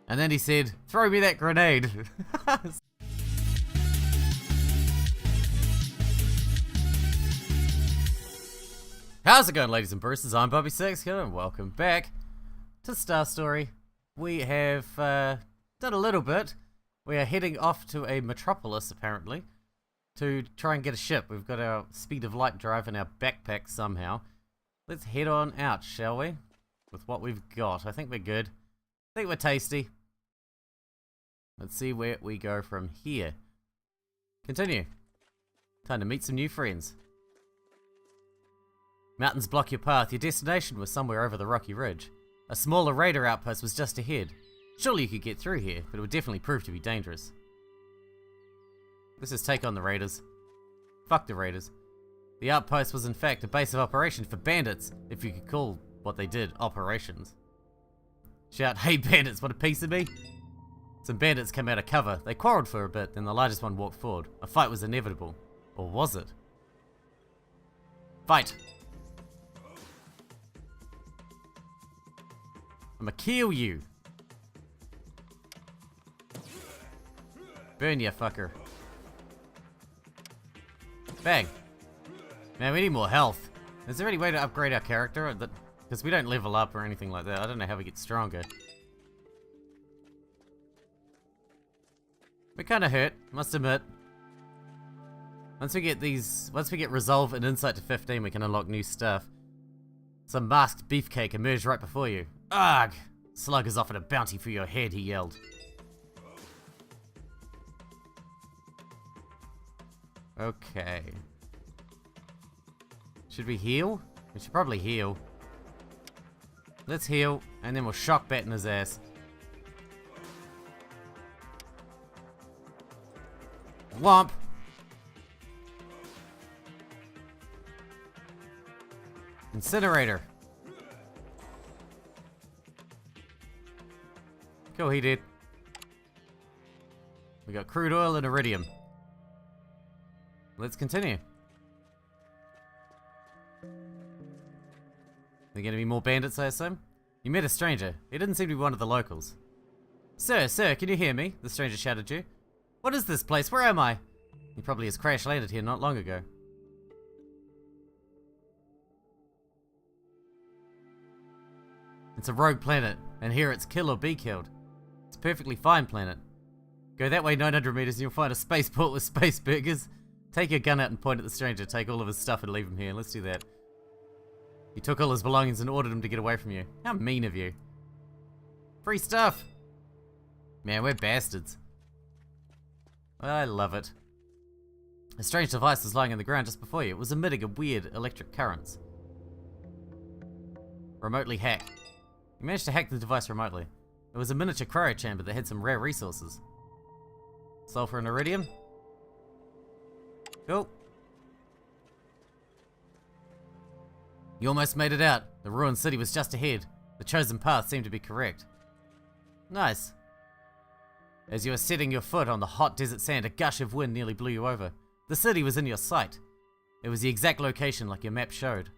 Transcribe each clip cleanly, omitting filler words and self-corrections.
And then he said, throw me that grenade. How's it going, ladies and Bruces? I'm Bobby6 and welcome back to Star Story. We have done a little bit. We are heading off to a metropolis, apparently, to try and get a ship. We've got our speed of light drive in our backpack somehow. Let's head on out, shall we? With what we've got. I think we're good. I think we're tasty. Let's see where we go from here. Continue. Time to meet some new friends. Mountains block your path. Your destination was somewhere over the rocky ridge. A smaller raider outpost was just ahead. Surely you could get through here, but it would definitely prove to be dangerous. Let's just take on the raiders. Fuck the raiders. The outpost was in fact a base of operations for bandits, if you could call what they did operations. Shout, hey bandits, want a piece of me? Some bandits came out of cover. They quarreled for a bit, then the largest one walked forward. A fight was inevitable. Or was it? Fight! I'ma kill you! Burn ya, fucker. Bang! Man, we need more health. Is there any way to upgrade our character? Because we don't level up or anything like that. I don't know how we get stronger. We're kinda hurt, must admit. Once we get resolve and insight to 15, we can unlock new stuff. Some masked beefcake emerged right before you. Ugh! Slug has offered a bounty for your head, he yelled. Okay. Should we heal? We should probably heal. Let's heal, and then we'll shock bat in his ass. Womp! Incinerator. Cool, he did. We got crude oil and iridium. Let's continue. There gonna be more bandits, I assume? You met a stranger. He didn't seem to be one of the locals. Sir, can you hear me? The stranger shouted at you. What is this place? Where am I? He probably has crash landed here not long ago. It's a rogue planet, and here it's kill or be killed. It's a perfectly fine planet. Go that way 900 meters and you'll find a spaceport with space burgers. Take your gun out and point at the stranger. Take all of his stuff and leave him here. Let's do that. You took all his belongings and ordered him to get away from you. How mean of you. Free stuff! Man, we're bastards. I love it. A strange device was lying on the ground just before you. It was emitting a weird electric currents. Remotely hack. You managed to hack the device remotely. It was a miniature cryo chamber that had some rare resources. Sulfur and iridium. Cool. You almost made it out. The ruined city was just ahead. The chosen path seemed to be correct. Nice. As you were setting your foot on the hot desert sand, a gush of wind nearly blew you over. The city was in your sight. It was the exact location like your map showed.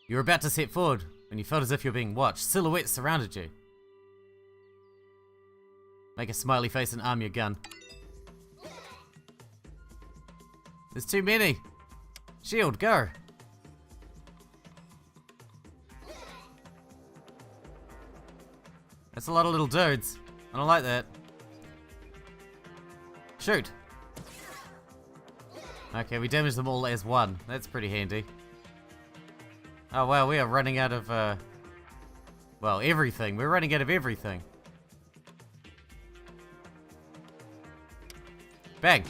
You were about to set forward when you felt as if you were being watched. Silhouettes surrounded you. Make a smiley face and arm your gun. There's too many. Shield, go. That's a lot of little dudes. I don't like that. Shoot. Okay, we damaged them all as one. That's pretty handy. Oh wow, we are running out of, well, everything. We're running out of everything. Bang.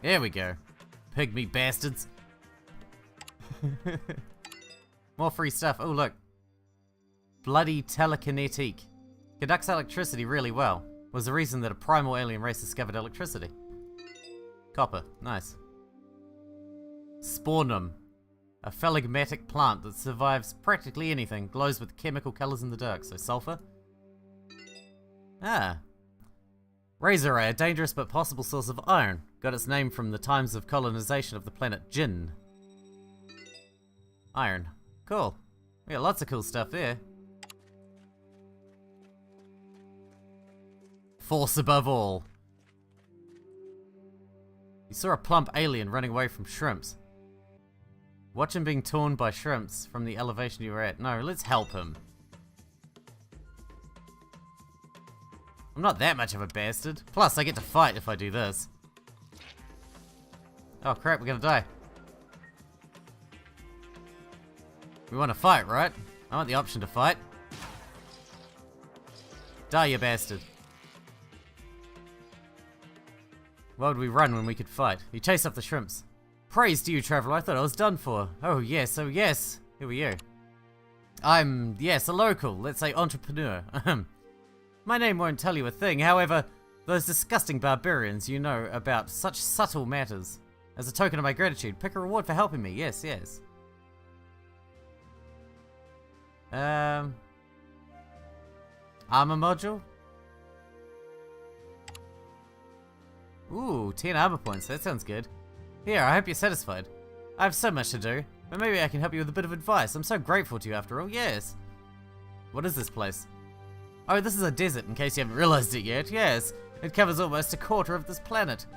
There we go. Pygmy bastards. More free stuff. Oh, look. Bloody telekinetic. Conducts electricity really well. Was the reason that a primal alien race discovered electricity. Copper. Nice. Spornum. A phlegmatic plant that survives practically anything. Glows with chemical colors in the dark. So sulfur. Ah. Razor ray, a dangerous but possible source of iron. Got its name from the times of colonization of the planet Jinn. Iron. Cool. We got lots of cool stuff there. Force above all. You saw a plump alien running away from shrimps. Watch him being torn by shrimps from the elevation you were at. No, let's help him. I'm not that much of a bastard. Plus, I get to fight if I do this. Oh crap, we're gonna die. We want to fight, right? I want the option to fight. Die, you bastard. Why would we run when we could fight? You chase up the shrimps. Praise to you, traveler. I thought I was done for. Oh yes, oh yes. Who are you? I'm, yes, a local. Let's say entrepreneur. My name won't tell you a thing. However, those disgusting barbarians you know about such subtle matters. As a token of my gratitude, pick a reward for helping me. Yes, yes. Armor module? Ooh, 10 armor points. That sounds good. Here, I hope you're satisfied. I have so much to do, but maybe I can help you with a bit of advice. I'm so grateful to you after all. Yes. What is this place? Oh, this is a desert, in case you haven't realized it yet. Yes, it covers almost a quarter of this planet.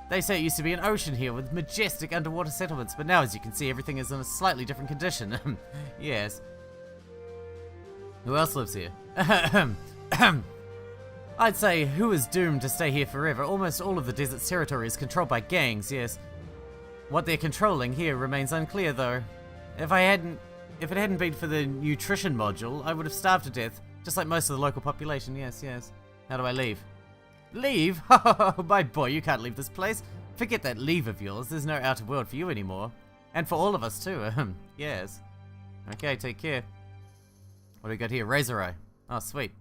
They say it used to be an ocean here with majestic underwater settlements, but now, as you can see, everything is in a slightly different condition. Yes. Who else lives here? I'd say who is doomed to stay here forever. Almost all of the desert's territory is controlled by gangs, yes. What they're controlling here remains unclear, though. If it hadn't been for the nutrition module, I would have starved to death, just like most of the local population. Yes, yes. How do I leave? Leave? Oh, my boy, you can't leave this place. Forget that leave of yours. There's no outer world for you anymore. And for all of us, too. Yes. Okay, take care. What do we got here? Razor Eye. Oh, sweet.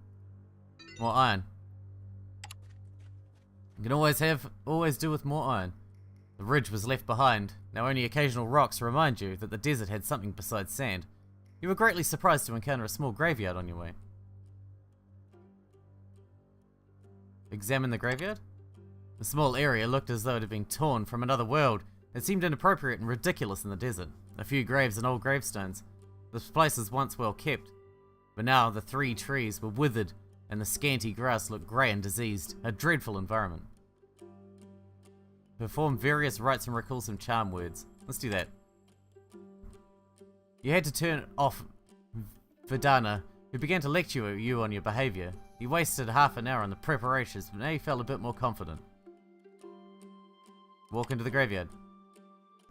More iron. You can always do with more iron. The ridge was left behind. Now only occasional rocks remind you that the desert had something besides sand. You were greatly surprised to encounter a small graveyard on your way. Examine the graveyard? The small area looked as though it had been torn from another world. It seemed inappropriate and ridiculous in the desert. A few graves and old gravestones. This place was once well kept, but now the 3 trees were withered and the scanty grass looked grey and diseased. A dreadful environment. Perform various rites and recall some charm words. Let's do that. You had to turn off Vedana, who began to lecture you on your behaviour. You wasted half an hour on the preparations, but now you felt a bit more confident. Walk into the graveyard.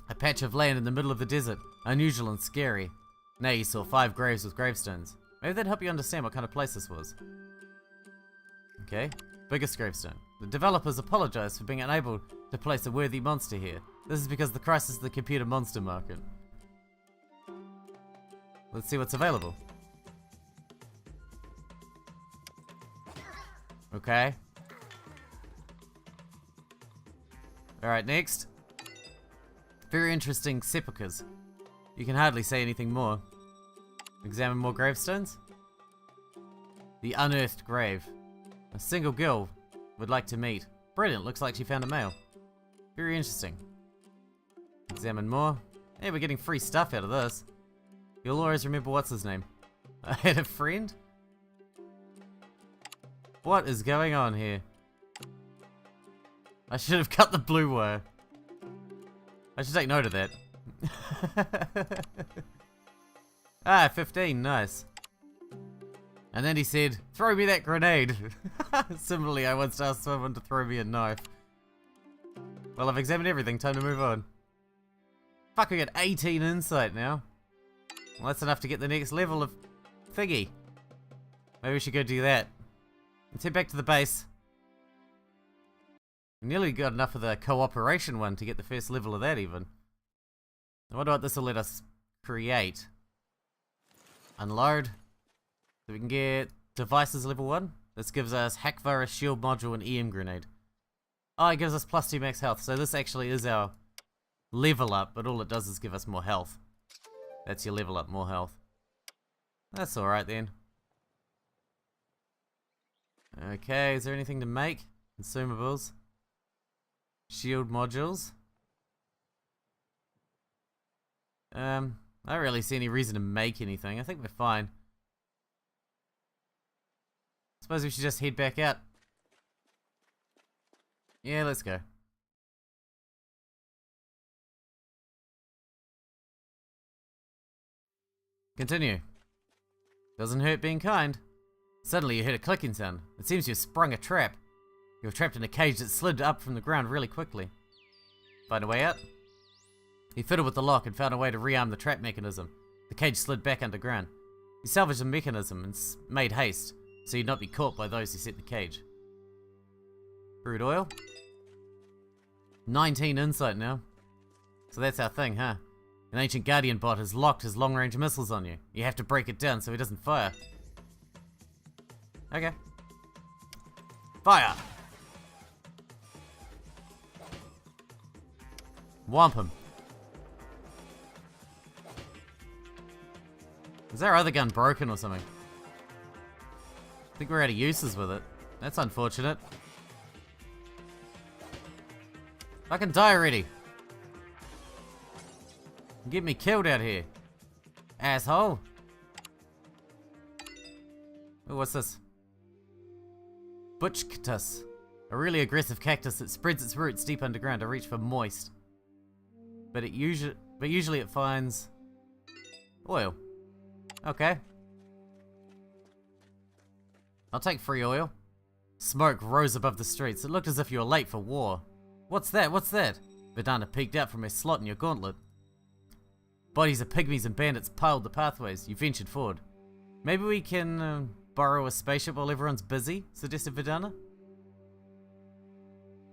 A patch of land in the middle of the desert. Unusual and scary. Now you saw 5 graves with gravestones. Maybe that'd help you understand what kind of place this was. Okay, biggest gravestone. The developers apologize for being unable to place a worthy monster here. This is because of the crisis of the computer monster market. Let's see what's available. Okay. Alright, next. Very interesting sepulchres. You can hardly say anything more. Examine more gravestones. The unearthed grave. A single girl would like to meet. Brilliant, looks like she found a male. Very interesting. Examine more. Hey, we're getting free stuff out of this. You'll always remember what's his name. I had a friend? What is going on here? I should have cut the blue wire. I should take note of that. Ah, 15, nice. And then he said, throw me that grenade. Similarly, I once asked someone to throw me a knife. Well, I've examined everything, time to move on. Fuck, we got 18 insight now. Well, that's enough to get the next level of thingy. Maybe we should go do that. Let's head back to the base. We nearly got enough of the cooperation one to get the first level of that even. I wonder what this will let us create. Unload. So we can get devices level 1. This gives us hack virus, shield module, and EM grenade. Oh, it gives us +2 max health. So this actually is our level up, but all it does is give us more health. That's your level up, more health. That's alright then. Okay, is there anything to make? Consumables. Shield modules. I don't really see any reason to make anything. I think we're fine. Suppose we should just head back out. Yeah, let's go. Continue. Doesn't hurt being kind. Suddenly you heard a clicking sound. It seems you've sprung a trap. You're trapped in a cage that slid up from the ground really quickly. Find a way out? He fiddled with the lock and found a way to rearm the trap mechanism. The cage slid back underground. He salvaged the mechanism and made haste, so you'd not be caught by those who set the cage. Crude oil? 19 insight now. So that's our thing, huh? An ancient Guardian bot has locked his long-range missiles on you. You have to break it down so he doesn't fire. Okay. Fire! Whomp him. Is our other gun broken or something? I think we're out of uses with it. That's unfortunate. Fucking die already. Get me killed out here. Asshole. Oh, what's this? Butch cactus. A really aggressive cactus that spreads its roots deep underground to reach for moist. But usually it finds oil. Okay. I'll take free oil. Smoke rose above the streets. It looked as if you were late for war. What's that? What's that? Vedana peeked out from her slot in your gauntlet. Bodies of pygmies and bandits piled the pathways. You ventured forward. Maybe we can borrow a spaceship while everyone's busy, suggested Vedana.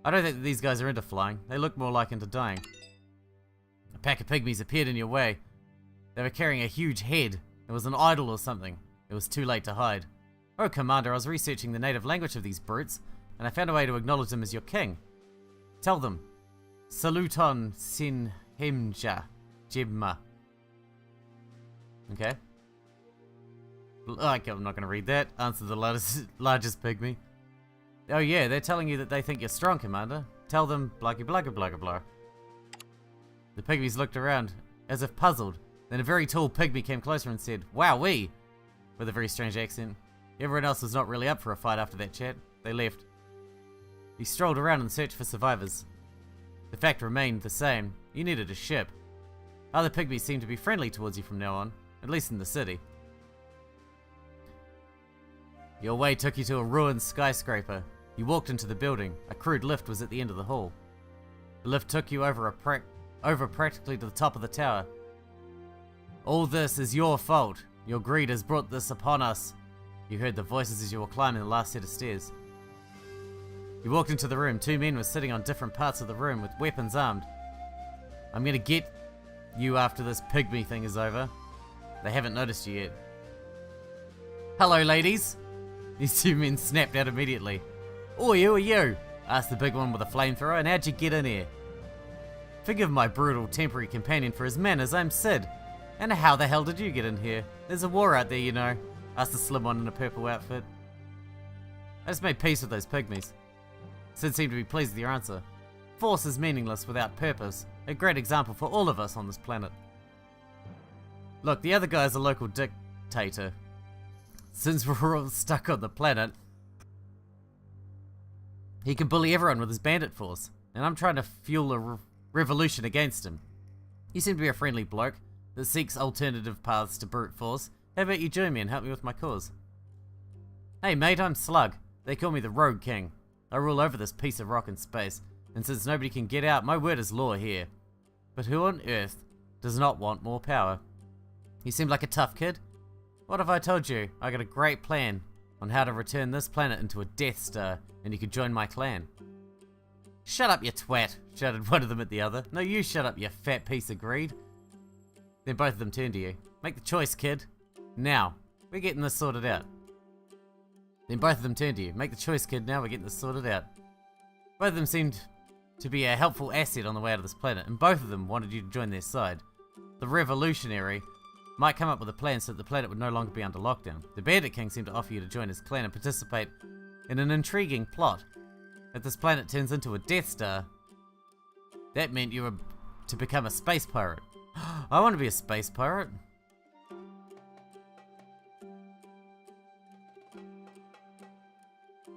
I don't think these guys are into flying. They look more like into dying. A pack of pygmies appeared in your way. They were carrying a huge head. It was an idol or something. It was too late to hide. Oh, Commander, I was researching the native language of these brutes, and I found a way to acknowledge them as your king. Tell them. Saluton sin himja jibma. Okay. Okay, I'm not going to read that. Answer the largest pygmy. Oh yeah, they're telling you that they think you're strong, Commander. Tell them blah blah blah blah blah. The pygmies looked around, as if puzzled. Then a very tall pygmy came closer and said, "Wowee!" with a very strange accent. Everyone else was not really up for a fight after that chat. They left. He strolled around in search for survivors. The fact remained the same. You needed a ship. Other pygmies seemed to be friendly towards you from now on, at least in the city. Your way took you to a ruined skyscraper. You walked into the building. A crude lift was at the end of the hall. The lift took you over practically to the top of the tower. All this is your fault. Your greed has brought this upon us. You heard the voices as you were climbing the last set of stairs. You walked into the room. Two men were sitting on different parts of the room with weapons armed. I'm gonna get you after this pygmy thing is over. They haven't noticed you yet. Hello, ladies. These two men snapped out immediately. Oh, who are you? Asked the big one with a flamethrower. And how'd you get in here? Forgive my brutal temporary companion for his manners. I'm Sid. And how the hell did you get in here? There's a war out there, you know. Asked the slim one in a purple outfit. I just made peace with those pygmies. Sid seemed to be pleased with your answer. Force is meaningless without purpose. A great example for all of us on this planet. Look, the other guy's a local dictator. Since we're all stuck on the planet, he can bully everyone with his bandit force. And I'm trying to fuel a revolution against him. You seem to be a friendly bloke that seeks alternative paths to brute force. How about you join me and help me with my cause? Hey mate, I'm Slug. They call me the Rogue King. I rule over this piece of rock in space, and since nobody can get out, my word is law here. But who on earth does not want more power? You seem like a tough kid. What have I told you? I got a great plan on how to return this planet into a Death Star, and you could join my clan. Shut up, you twat, shouted one of them at the other. No, you shut up, you fat piece of greed. Then both of them turned to you. Make the choice, kid. Now, we're getting this sorted out. Then both of them turned to you. Make the choice, kid. Now we're getting this sorted out. Both of them seemed to be a helpful asset on the way out of this planet, and both of them wanted you to join their side. The revolutionary might come up with a plan so that the planet would no longer be under lockdown. The Bandit King seemed to offer you to join his clan and participate in an intriguing plot. If this planet turns into a Death Star, that meant you were to become a space pirate. I want to be a space pirate.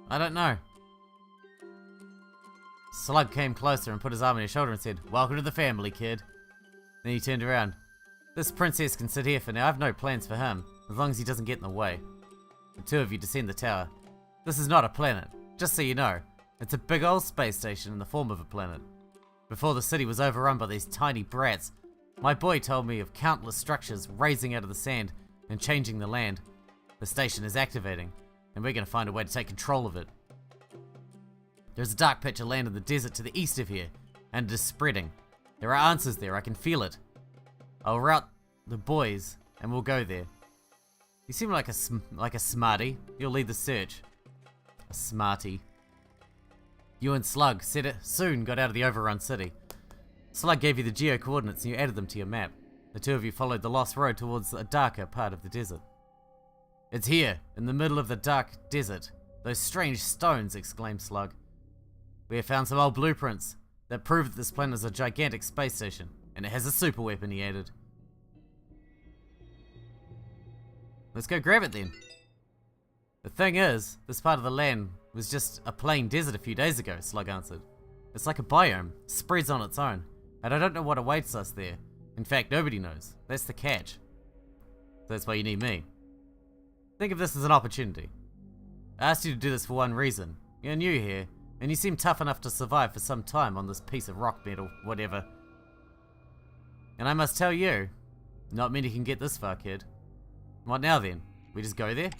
I don't know. Slug came closer and put his arm on your shoulder and said, "Welcome to the family, kid." Then he turned around. "This princess can sit here for now. I've no plans for him, as long as he doesn't get in the way." The two of you descend the tower. This is not a planet, just so you know. It's a big old space station in the form of a planet. Before the city was overrun by these tiny brats, my boy told me of countless structures raising out of the sand and changing the land. The station is activating, and we're going to find a way to take control of it. There's a dark patch of land in the desert to the east of here, and it is spreading. There are answers there, I can feel it. I'll route the boys, and we'll go there. You seem like a smarty. You'll lead the search. A smarty. You and Slug soon got out of the overrun city. Slug gave you the geo-coordinates and you added them to your map. The two of you followed the lost road towards a darker part of the desert. "It's here, in the middle of the dark desert. Those strange stones," exclaimed Slug. "We have found some old blueprints that prove that this planet is a gigantic space station, and it has a super weapon," he added. "Let's go grab it then." "The thing is, this part of the land was just a plain desert a few days ago," Slug answered. "It's like a biome, spreads on its own, and I don't know what awaits us there. In fact, nobody knows. That's the catch. That's why you need me. Think of this as an opportunity. I asked you to do this for one reason. You're new here, and you seem tough enough to survive for some time on this piece of rock metal, whatever. And I must tell you, not many can get this far, kid. What now then? We just go there?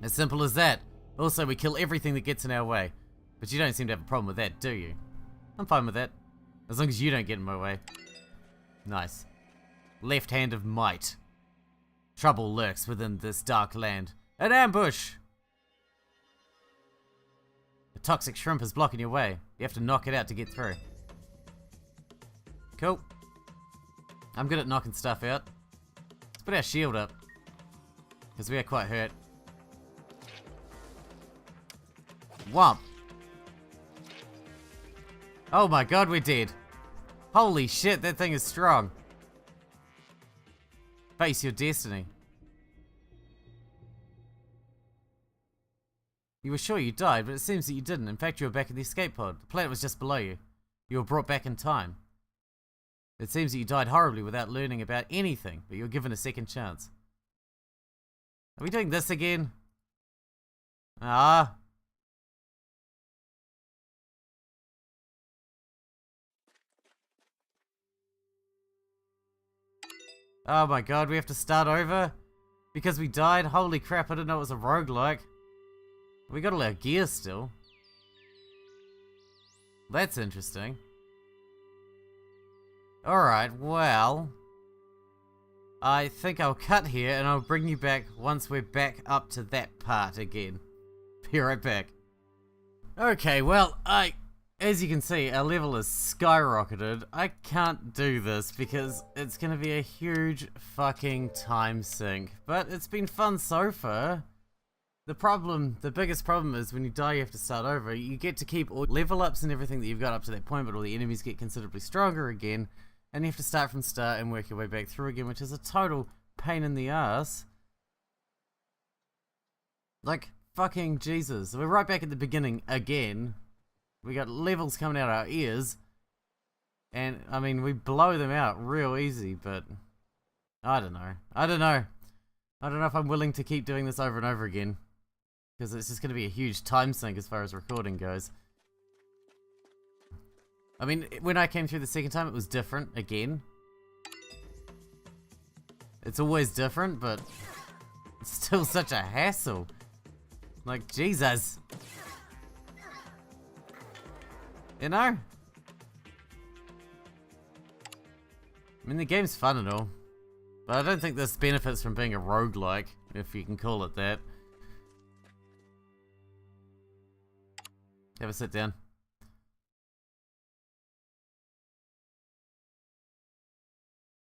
As simple as that. Also, we kill everything that gets in our way. But you don't seem to have a problem with that, do you? I'm fine with that. As long as you don't get in my way. Nice. Left hand of might. Trouble lurks within this dark land. An ambush! A toxic shrimp is blocking your way. You have to knock it out to get through. Cool. I'm good at knocking stuff out. Let's put our shield up, because we are quite hurt. Whomp. Oh my god, we're dead. Holy shit, that thing is strong. Face your destiny. You were sure you died, but it seems that you didn't. In fact, you were back in the escape pod. The planet was just below you. You were brought back in time. It seems that you died horribly without learning about anything, but you were given a second chance. Are we doing this again? Ah. Oh my god, we have to start over? Because we died? Holy crap, I didn't know it was a roguelike. We got all our gear still. That's interesting. Alright, well, I think I'll cut here and I'll bring you back once we're back up to that part again. Be right back. Okay, well, as you can see, our level is skyrocketed. I can't do this because it's gonna be a huge fucking time sink. But it's been fun so far. The biggest problem is when you die you have to start over. You get to keep all level ups and everything that you've got up to that point, but all the enemies get considerably stronger again. And you have to start from start and work your way back through again, which is a total pain in the ass. Like, fucking Jesus. We're right back at the beginning again. We got levels coming out our ears. And, I mean, we blow them out real easy, but I don't know. I don't know if I'm willing to keep doing this over and over again. Because it's just going to be a huge time sink as far as recording goes. I mean, when I came through the second time, it was different, again. It's always different, but it's still such a hassle. Like, Jesus. You know? I mean, the game's fun and all. But I don't think this benefits from being a roguelike, if you can call it that. Have a sit down.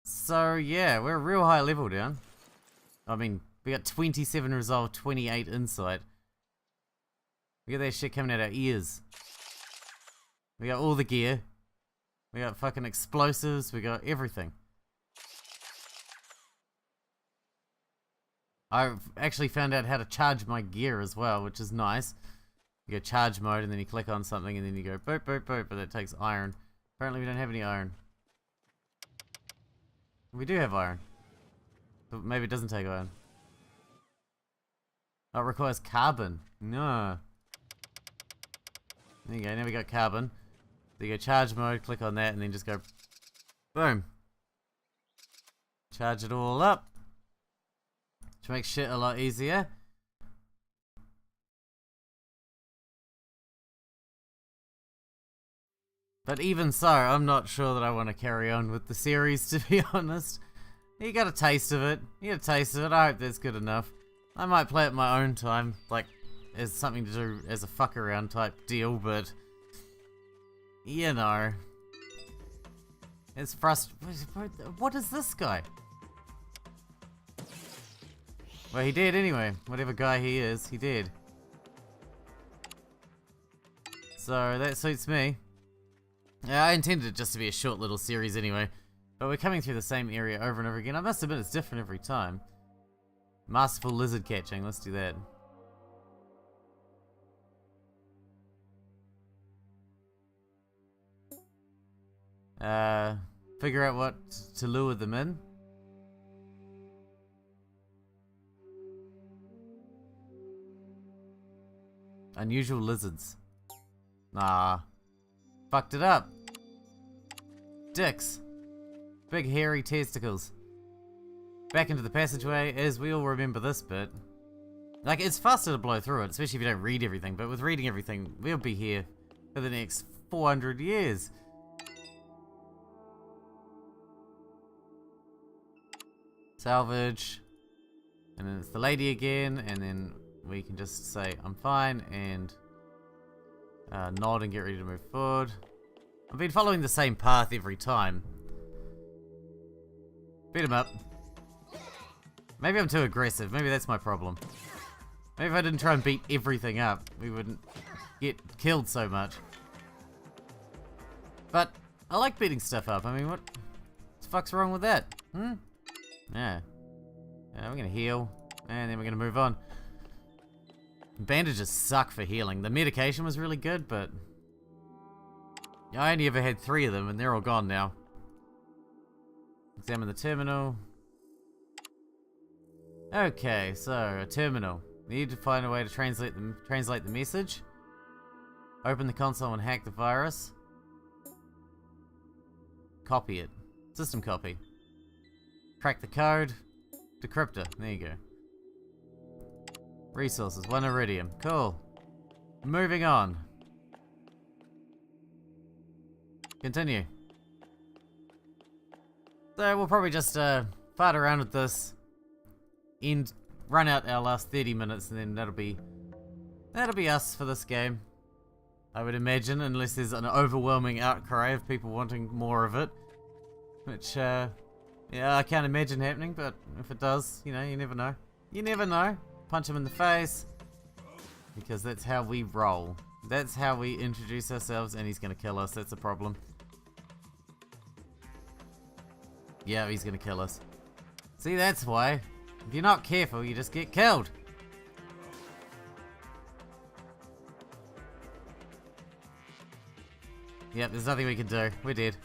So, yeah, we're a real high level down. I mean, we got 27 resolve, 28 insight. We got that shit coming out our ears. We got all the gear. We got fucking explosives. We got everything. I've actually found out how to charge my gear as well, which is nice. You go charge mode and then you click on something and then you go boop boop boop, but that takes iron. Apparently we don't have any iron. We do have iron. But maybe it doesn't take iron. Oh, it requires carbon. No. There you go, now we got carbon. So you go charge mode, click on that and then just go boom. Charge it all up. Which makes shit a lot easier. But even so, I'm not sure that I want to carry on with the series, to be honest. You got a taste of it. You got a taste of it. I hope that's good enough. I might play it my own time, like as something to do as a fuck around type deal, but you know, it's frustrating. What is this guy? Well, he did anyway. Whatever guy he is, he did. So that suits me. Yeah, I intended it just to be a short little series anyway. But we're coming through the same area over and over again. I must admit it's different every time. Masterful lizard catching, let's do that. Figure out what to lure them in. Unusual lizards. Nah. Fucked it up. Dicks. Big hairy testicles. Back into the passageway, as we all remember this bit. Like, it's faster to blow through it, especially if you don't read everything, but with reading everything, we'll be here for the next 400 years. Salvage. And then it's the lady again, and then we can just say, I'm fine, and nod and get ready to move forward. I've been following the same path every time. Beat him up. Maybe I'm too aggressive. Maybe that's my problem. Maybe if I didn't try and beat everything up, we wouldn't get killed so much. But I like beating stuff up. I mean, what the fuck's wrong with that? Hmm? Yeah. Yeah, we're gonna heal. And then we're gonna move on. Bandages suck for healing. The medication was really good, but I only ever had 3 of them, and they're all gone now. Examine the terminal. Okay, so a terminal. Need to find a way to translate the message. Open the console and hack the virus. Copy it. System copy. Crack the code. Decryptor. There you go. Resources. 1 iridium. Cool. Moving on. Continue. So we'll probably just fart around with this. Run out our last 30 minutes, and then that'll be us for this game. I would imagine, unless there's an overwhelming outcry of people wanting more of it. Which, yeah, I can't imagine happening, but if it does, you know, you never know. You never know. Punch him in the face. Because that's how we roll. That's how we introduce ourselves, and he's gonna kill us. That's a problem. Yeah, he's gonna kill us. See, that's why. If you're not careful, you just get killed. Yep, there's nothing we can do. We're dead.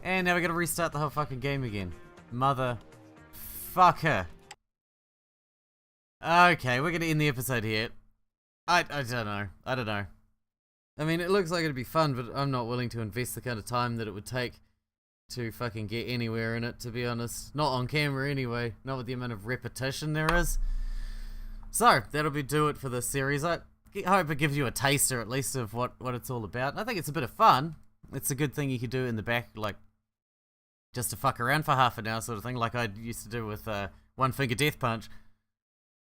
And now we gotta restart the whole fucking game again. Motherfucker. Okay, we're gonna end the episode here. I don't know. I don't know. I mean, it looks like it'd be fun, but I'm not willing to invest the kind of time that it would take to fucking get anywhere in it, to be honest. Not on camera anyway. Not with the amount of repetition there is. So, that'll do it for this series. I hope it gives you a taster, at least, of what it's all about. I think it's a bit of fun. It's a good thing you could do in the back, like, just to fuck around for half an hour sort of thing, like I used to do with One Finger Death Punch.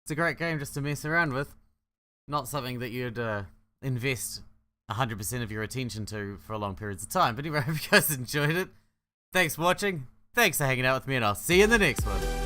It's a great game just to mess around with. Not something that you'd invest 100% of your attention to for long periods of time. But anyway, I hope you guys enjoyed it. Thanks for watching. Thanks for hanging out with me, and I'll see you in the next one.